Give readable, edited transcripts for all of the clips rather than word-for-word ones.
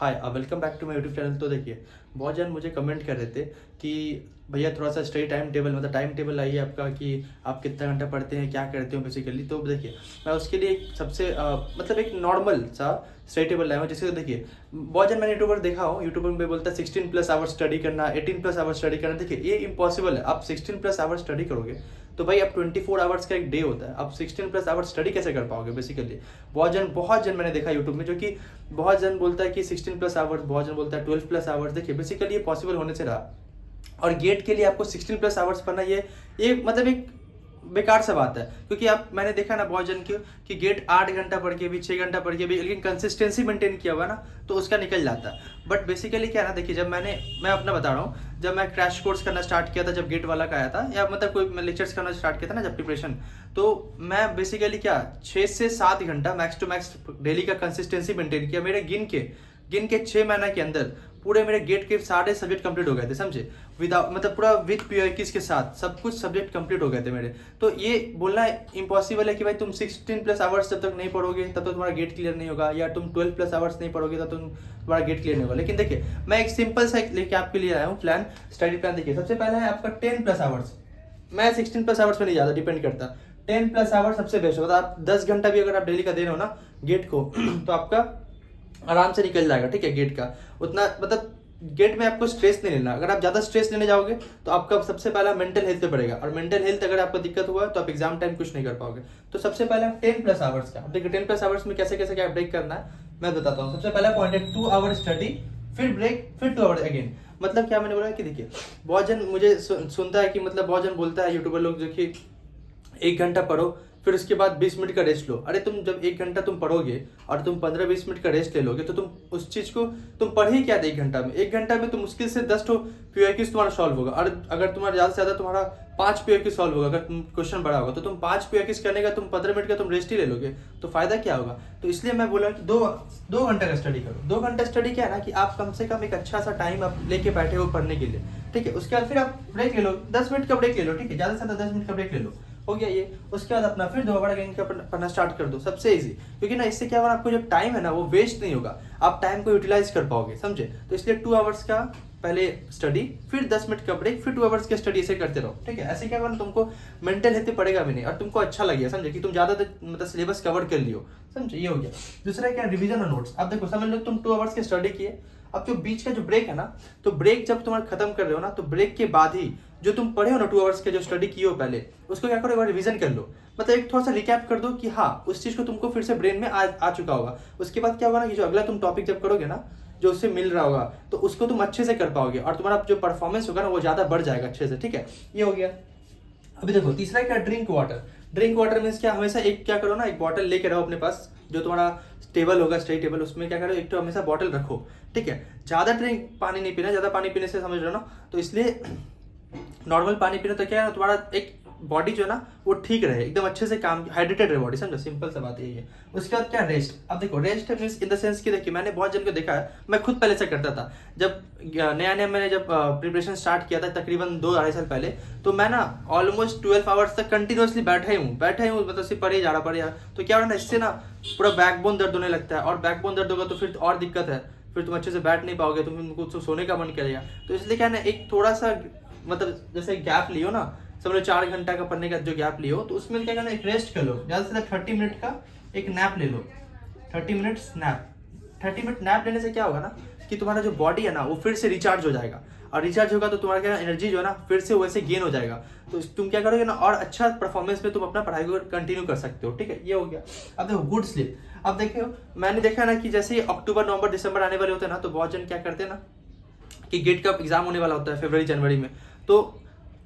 Hi welcome back to my YouTube channel. तो देखिए, बहुत जन मुझे कमेंट कर रहे थे कि भैया थोड़ा सा स्टडी टाइम टेबल मतलब टाइम टेबल आइए आपका कि आप कितना घंटा पढ़ते हैं, क्या करते हो बेसिकली। तो देखिए, मैं उसके लिए एक सबसे मतलब एक नॉर्मल सा स्टडी टेबल लाया हूँ। जैसे देखिए, बहुत जन मैंने यूट्यूबर देखा हूँ, यूट्यूबर में बोलता है 16+ आवर स्टडी करना, 18+ आवर स्टडी करना। देखिए, ये इम्पॉसिबल है। आप 16+ आवर स्टडी करोगे तो भाई आप 24 आवर्स का एक डे होता है, आप 16+आवर स्टडी कैसे कर पाओगे बेसिकली। बहुत जन मैंने देखा यूट्यूब में, जो कि बहुत जन बोलता है कि 16+आवर्स, बहुत जन बोलता है 12+आवर्स। देखिए बेसिकली ये पॉसिबल होने से रहा, और गेट के लिए आपको 16+आवर्स पढ़ना, ये मतलब एक बेकार सा बात है। क्योंकि आप मैंने देखा ना बहुत जन कि गेट 8 घंटा पढ़ के भी, 6 घंटा पढ़ के भी, लेकिन कंसिस्टेंसी मेंटेन किया हुआ ना तो उसका निकल जाता है। बट बेसिकली क्या है ना, देखिए जब मैं अपना बता रहा हूँ, जब मैं क्रैश कोर्स करना स्टार्ट किया था, जब गेट वाला का आया था, या मतलब कोई मैं लेक्चर्स करना स्टार्ट किया था ना जब प्रिपरेशन, तो मैं बेसिकली क्या 6 से 7 घंटा मैक्स टू मैक्स डेली का कंसिस्टेंसी मेंटेन किया। मेरे गिन के 6 महीने के अंदर पूरे मेरे गेट के सारे सब्जेक्ट कंप्लीट हो गए थे, समझे। विदाउट मतलब पूरा विद POQ के साथ सब कुछ सब्जेक्ट कंप्लीट हो गए थे मेरे। तो ये बोलना इम्पॉसिबल है कि भाई तुम 16+आवर्स जब तक नहीं पढ़ोगे तब तक तुम्हारा गेट क्लियर नहीं होगा, या तुम 12+आवर्स नहीं पढ़ोगे तब तुम्हारा गेट क्लियर नहीं होगा। लेकिन देखिए, मैं एक सिंपल सा लेके आपके लिए आया हूँ प्लान, स्टडी प्लान। देखिए, सबसे पहला है आपका 10+आवर्स। मैं 16+आवर्स में नहीं ज़्यादा डिपेंड करता, 10+आवर्स सबसे बेस्ट होता है। आप 10 घंटा भी अगर आप डेली का दे रहे हो ना गेट को तो आपका आराम से निकल जाएगा, ठीक है। गेट का उतना मतलब गेट में आपको स्ट्रेस नहीं लेना। अगर आप ज़्यादा स्ट्रेस लेने जाओगे तो आपका सबसे पहला मेंटल हेल्थ पे पड़ेगा, और मेंटल हेल्थ अगर आपको दिक्कत हुआ तो आप एग्जाम टाइम कुछ नहीं कर पाओगे। तो सबसे पहला 10+आवर्स का, देखिए 10+आवर्स में कैसे कैसे क्या ब्रेक करना है मैं बताता हूँ। सबसे पहला पॉइंट है 2 आवर स्टडी, फिर ब्रेक, फिर 2 आवर अगेन। मतलब क्या मैंने बोला कि देखिए, बहुत जन मुझे सुनता है कि मतलब बहुत जन बोलता है यूट्यूबर लोग, जो कि 1 घंटा पढ़ो फिर उसके बाद 20 मिनट का रेस्ट लो। अरे तुम जब 1 घंटा तुम पढ़ोगे और तुम 15-20 मिनट का रेस्ट ले लोगे तो तुम उस चीज को तुम पढ़ ही क्या 1 घंटा में। 1 घंटा में तो मुश्किल से 10 तो POQ तुम्हारा सॉल्व होगा, और अगर तुम्हारा ज्यादा से ज्यादा तुम्हारा 5 POQ सॉल्व होगा, अगर तुम क्वेश्चन बड़ा होगा तो तुम 5 POQ करने का तुम 15 मिनट का तुम रेस्ट ही ले लोगे, तो फायदा क्या होगा। तो इसलिए मैं बोला कि दो घंटा का स्टडी करो। 2 घंटा स्टडी क्या है ना कि आप कम से कम एक अच्छा सा टाइम आप लेके बैठे हो पढ़ने के लिए, ठीक है। उसके बाद फिर आप ब्रेक ले लो, 10 मिनट का ब्रेक ले लो, ठीक है, ज्यादा से ज्यादा 10 मिनट का ब्रेक ले लो, हो गया ये। उसके बाद अपना फिर 2 आवर अगेन का पढ़ना स्टार्ट कर दो, सबसे इजी। क्योंकि ना इससे क्या होगा, आपको जो टाइम है ना वो वेस्ट नहीं होगा, आप टाइम को यूटिलाइज कर पाओगे, समझे। तो इसलिए 2 आवर्स का पहले स्टडी, फिर 10 मिनट का ब्रेक, फिर 2 आवर्स की स्टडी, ऐसे करते रहो, ठीक है। ऐसे क्या होगा, तुमको मेंटल हेल्थ पड़ेगा भी नहीं, और तुमको अच्छा लगेगा, समझे, कि तुम ज्यादा मतलब सिलेबस कवर कर लियो, समझे। ये हो गया। दूसरा क्या, रिवीजन और नोट्स। अब देखो, समझ लो तुम 2 आवर्स की स्टडी किए, अब जो बीच का जो ब्रेक है ना, तो ब्रेक जब तुम्हारा खत्म कर रहे हो ना, तो ब्रेक के बाद ही जो तुम पढ़े हो ना 2 आवर्स के जो स्टडी किए हो पहले, उसको क्या करो, एक बार रिवीजन कर लो। मतलब एक थोड़ा सा रिकैप कर दो कि हाँ उस चीज को तुमको फिर से ब्रेन में आ चुका होगा। उसके बाद क्या होगा ना कि जो अगला तुम टॉपिक जब करोगे ना, जो उससे मिल रहा होगा, तो उसको तुम अच्छे से कर पाओगे, और तुम्हारा जो परफॉर्मेंस होगा ना वो ज्यादा बढ़ जाएगा अच्छे से, ठीक है। ये हो गया। अभी देखो, तीसरा क्या, drink water. Drink water means क्या, हमेशा एक क्या करो ना, एक बॉटल लेके रहो अपने पास, जो तुम्हारा टेबल होगा स्टडी टेबल, उसमें क्या करो, एक तो हमेशा बॉटल रखो, ठीक है। ज्यादा पानी नहीं पीना, ज्यादा पानी पीने से समझ रहे हो ना, तो इसलिए नॉर्मल पानी पीना, तो क्या है ना, तुम्हारा एक बॉडी जो है ना वो ठीक रहे, एकदम अच्छे से काम, हाइड्रेटेड रहे बॉडी, समझो, सिंपल सा बात यही है। उसके बाद क्या, रेस्ट। अब देखो, rest means in the sense कि देखिए, मैंने बहुत जन को देखा है, मैं खुद पहले से करता था। जब नया नया मैंने जब प्रिपरेशन स्टार्ट किया था तकरीबन 2-2.5 साल पहले, तो मैं ना ऑलमोस्ट 12 आवर्स तक कंटिन्यूसली बैठा ही हूँ, मतलब सिर्फ पढ़े जा रहा। तो क्या हो रहा ना, इससे ना पूरा बैकबोन दर्द होने लगता है, और बैकबोन दर्द होगा तो फिर और दिक्कत है, फिर तुम अच्छे से बैठ नहीं पाओगे, तुमको सोने का मन करेगा। तो इसलिए क्या है ना, एक थोड़ा सा मतलब जैसे गैप लियो ना, समझ लो 4 घंटा का पढ़ने का जो गैप लियो, तो उसमें क्या करना, एक रेस्ट कर लो, ज्यादा से ज्यादा 30 मिनट का एक नैप ले लो, 30 मिनट नैप। 30 मिनट नैप लेने से क्या होगा ना कि तुम्हारा जो बॉडी है ना वो फिर से रिचार्ज हो जाएगा, और रिचार्ज होगा तो तुम्हारा क्या एनर्जी जो है ना फिर से वैसे गेन हो जाएगा। तो तुम क्या करोगे ना, और अच्छा परफॉर्मेंस में तुम अपना पढ़ाई को कंटिन्यू कर सकते हो, ठीक है। ये हो गया। अब देखो, गुड स्लीप। अब देखो, मैंने देखा ना कि जैसे ही अक्टूबर नवंबर दिसंबर आने वाले होते हैं ना, तो बहुत जन क्या करते हैं ना कि गेट का एग्जाम होने वाला होता है फरवरी जनवरी में, तो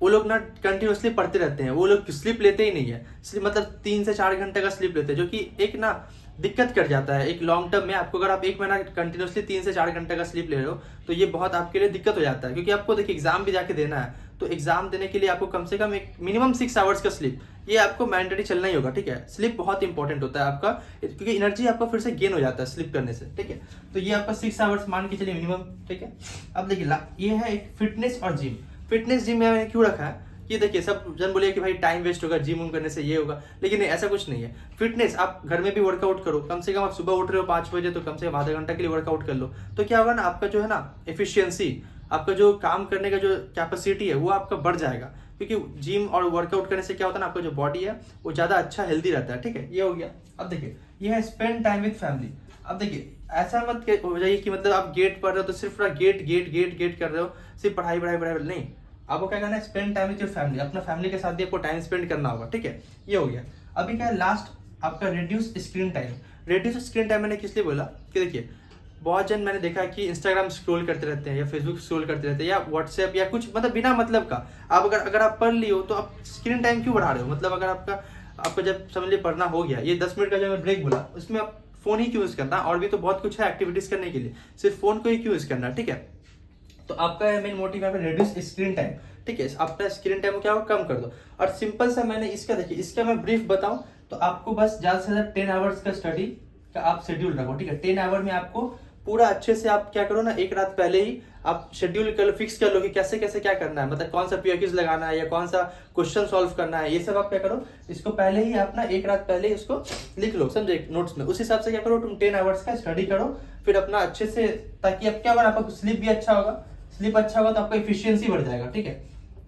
वो लोग ना कंटिन्यूसली पढ़ते रहते हैं, वो लोग स्लीप लेते ही नहीं है। स्लीप मतलब 3 से 4 घंटे का स्लीप लेते हैं, जो कि एक ना दिक्कत कर जाता है एक लॉन्ग टर्म में आपको। अगर आप 1 महीना कंटिन्यूसली 3 से 4 घंटे का स्लीप ले रहे हो तो ये बहुत आपके लिए दिक्कत हो जाता है, क्योंकि आपको देखिए एग्जाम भी जाके देना है, तो एग्जाम देने के लिए आपको कम से कम एक मिनिमम 6 आवर्स का स्लीप, ये आपको मैंडेटरी चलना ही होगा, ठीक है। स्लीप बहुत इंपॉर्टेंट होता है आपका, क्योंकि एनर्जी आपका फिर से गेन हो जाता है स्लीप करने से, ठीक है। तो ये आपका 6 आवर्स मान के चलिए मिनिमम, ठीक है। अब देखिए, ये है एक फिटनेस और जिम। फिटनेस जिम मैंने क्यों रखा है, कि देखिए सब जन बोलिए कि भाई टाइम वेस्ट होगा जिम उम करने से, ये होगा, लेकिन नहीं, ऐसा कुछ नहीं है। फिटनेस आप घर में भी वर्कआउट करो, कम से कम आप सुबह उठ रहे हो 5 बजे तो कम से कम आधा घंटा के लिए वर्कआउट कर लो, तो क्या होगा ना आपका जो है ना एफिशिएंसी, आपका जो काम करने का जो कैपेसिटी है वो आपका बढ़ जाएगा, क्योंकि जिम और वर्कआउट करने से क्या होता है ना आपका जो बॉडी है वो ज़्यादा अच्छा हेल्दी रहता है, ठीक है, ये हो गया। अब देखिए ये है स्पेंड टाइम विद फैमिली। अब देखिए ऐसा मत हो जाइए कि मतलब आप गेट पढ़ रहे हो तो सिर्फ पूरा गेट गेट गेट गेट कर रहे हो, सिर्फ पढ़ाई पढ़ाई पढ़ाई, नहीं, आपको क्या करना है, spend time with your family, अपना फैमिली के साथ भी आपको टाइम स्पेंड करना होगा, ठीक है, ये हो गया। अभी क्या है लास्ट आपका reduce screen time. Reduce screen time मैंने किस लिए बोला कि देखिए बहुत जन मैंने देखा है कि इंस्टाग्राम स्क्रॉल करते रहते हैं या फेसबुक स्क्रॉल करते रहते हैं या व्हाट्सएप या कुछ मतलब बिना मतलब का। आप अगर आप पढ़ ली हो तो आप स्क्रीन टाइम क्यों बढ़ा रहे हो, मतलब अगर आपका जब समझ लीजिए पढ़ना हो गया, ये 10 मिनट का जो मैं ब्रेक बोला उसमें आप फोन ही क्यों यूज करना, और भी तो बहुत कुछ है एक्टिविटीज करने के लिए, सिर्फ फोन को ही क्यों यूज करना, ठीक है। तो आपका मेन मोटिव है रिड्यूस स्क्रीन टाइम, ठीक है, अपना स्क्रीन टाइम को क्या हो कम कर दो। और सिंपल सा मैंने इसका देखिए, इसका मैं ब्रीफ बताऊं तो आपको बस ज्यादा से ज्यादा 10 आवर्स का स्टडी का आप शेड्यूल रखो, ठीक है। 10 आवर में आपको पूरा अच्छे से आप क्या करो ना, एक रात पहले ही आप शेड्यूल कर लो, फिक्स कर लो कि कैसे कैसे क्या करना है, मतलब कौन सा पीओक्यूज लगाना है या कौन सा क्वेश्चन सॉल्व करना है, ये सब आप क्या करो, इसको पहले ही आप ना एक रात पहले ही उसको लिख लो, समझे, नोट्स में। उस हिसाब से क्या करो, तुम 10 आवर्स का स्टडी करो, फिर अपना अच्छे से, ताकि अब क्या होगा आपका स्लीप भी अच्छा होगा, स्लीप अच्छा होगा तो आपका एफिशिएंसी बढ़ जाएगा, ठीक है,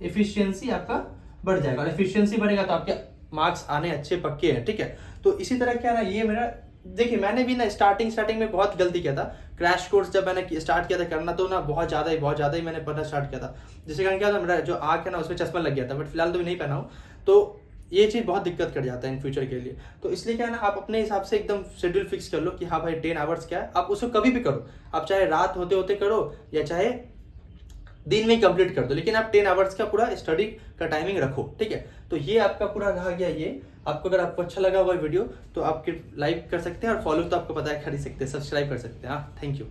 एफिशिएंसी आपका बढ़ जाएगा, और एफिशिएंसी बढ़ेगा तो आपके मार्क्स आने अच्छे पक्के हैं, ठीक है। तो इसी तरह क्या ना, ये मेरा देखिए मैंने भी ना स्टार्टिंग में बहुत गलती किया था। क्रैश कोर्स जब मैंने स्टार्ट किया था करना तो ना बहुत ज्यादा ही मैंने पढ़ना स्टार्ट किया था, जिसके कारण क्या था मेरा जो आंख है ना उसमें चश्मा लग गया था, बट फिलहाल तो नहीं पहना हूँ। तो ये चीज़ बहुत दिक्कत कर जाता है इन फ्यूचर के लिए। तो इसलिए क्या है ना, आप अपने हिसाब से एकदम शेड्यूल फिक्स कर लो कि हाँ भाई 10 आवर्स क्या है, आप उसको कभी भी करो, आप चाहे रात होते होते करो या चाहे दिन में कंप्लीट कर दो, लेकिन आप 10 आवर्स का पूरा स्टडी का टाइमिंग रखो, ठीक है। तो ये आपका पूरा रहा गया। ये आपको अगर आपको अच्छा लगा हुआ वीडियो तो आप लाइक कर सकते हैं, और फॉलो तो आपको पता है कर ही सकते हैं, सब्सक्राइब कर सकते हैं। हाँ, थैंक यू।